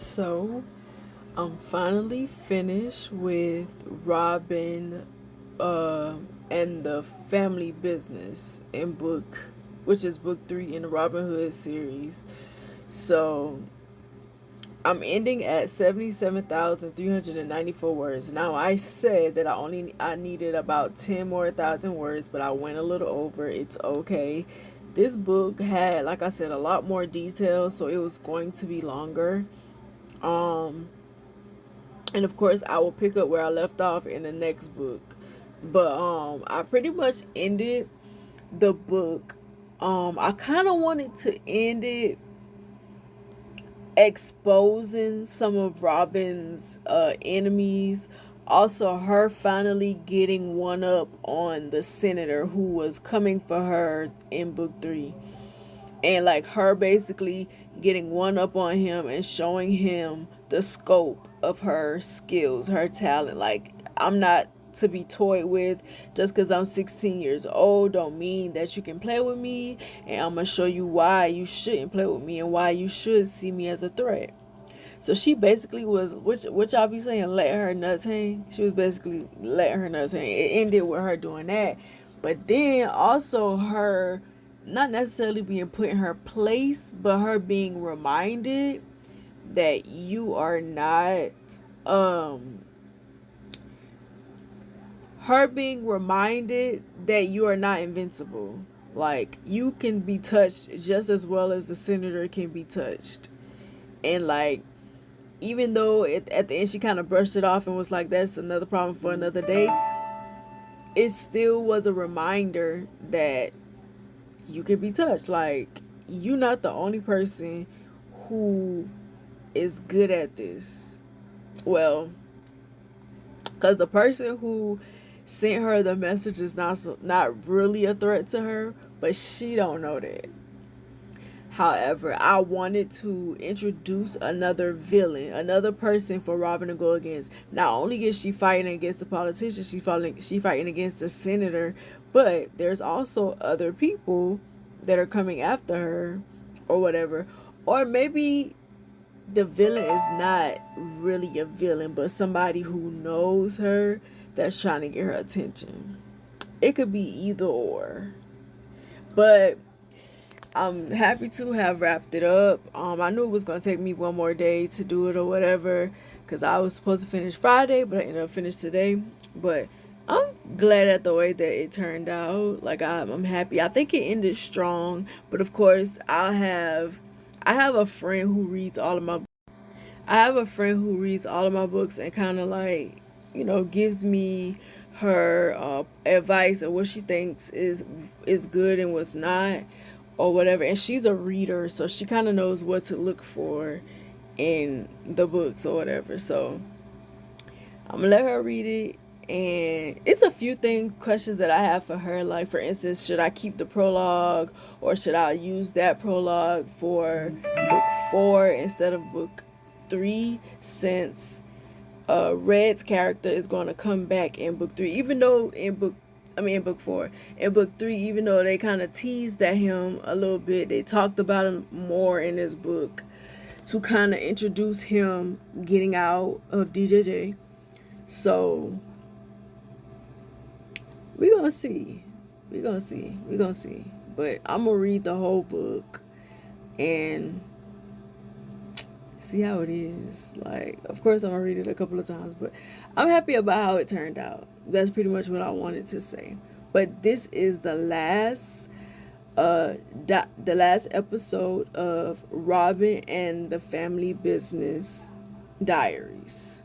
So, I'm finally finished with Robin and the Family Business in which is book 3 in the Robin Hood series. So, I'm ending at 77,394 words. Now, I said that I needed about 10 more thousand words, but I went a little over. It's okay. This book had, like I said, a lot more detail, so it was going to be longer. Um and of course I will pick up where I left off in the next book. But I pretty much ended the book. I kind of wanted to end it exposing some of Robin's enemies, also her finally getting one up on the senator who was coming for her in book 3, and like her basically getting one up on him and showing him the scope of her skills, her talent. Like, I'm not to be toyed with. Just because I'm 16 years old don't mean that you can play with me, and I'm gonna show you why you shouldn't play with me and why you should see me as a threat. So she basically was, which I'll be saying, let her nuts hang. She was basically letting her nuts hang. It ended with her doing that, but then also her not necessarily being put in her place, but her being reminded that you are not, um, her being reminded that you are not invincible. Like, you can be touched just as well as the senator can be touched, and like, even though at the end she kind of brushed it off and was like, that's another problem for another day, it still was a reminder that you can be touched. Like, you're not the only person who is good at this. Well, because the person who sent her the message is not really a threat to her, but she don't know that. However, I wanted to introduce another villain, another person for Robin to go against. Not only is she fighting against the politician, she fighting against the senator, but there's also other people that are coming after her or whatever. Or maybe the villain is not really a villain, but somebody who knows her that's trying to get her attention. It could be either or. But I'm happy to have wrapped it up. I knew it was gonna take me one more day to do it or whatever, cause I was supposed to finish Friday, but I ended up finishing today. But I'm glad at the way that it turned out. Like, I'm happy. I think it ended strong, but of course I have a friend who reads all of my I have a friend who reads all of my books and kind of like, gives me her advice of what she thinks is good and what's not or whatever. And she's a reader, so she kind of knows what to look for in the books or whatever. So I'm gonna let her read it. And it's a few questions that I have for her. Like, for instance, should I keep the prologue or should I use that prologue for book 4 instead of book 3, since Red's character is going to come back in book 3, even though in book 4, in book 3, even though they kind of teased at him a little bit, they talked about him more in this book to kind of introduce him getting out of DJJ. So we're gonna see. We're gonna see. But I'm gonna read the whole book and see how it is. Like, of course, I'm gonna read it a couple of times, but I'm happy about how it turned out. That's pretty much what I wanted to say. But this is the last episode of Robin and the Family Business Diaries.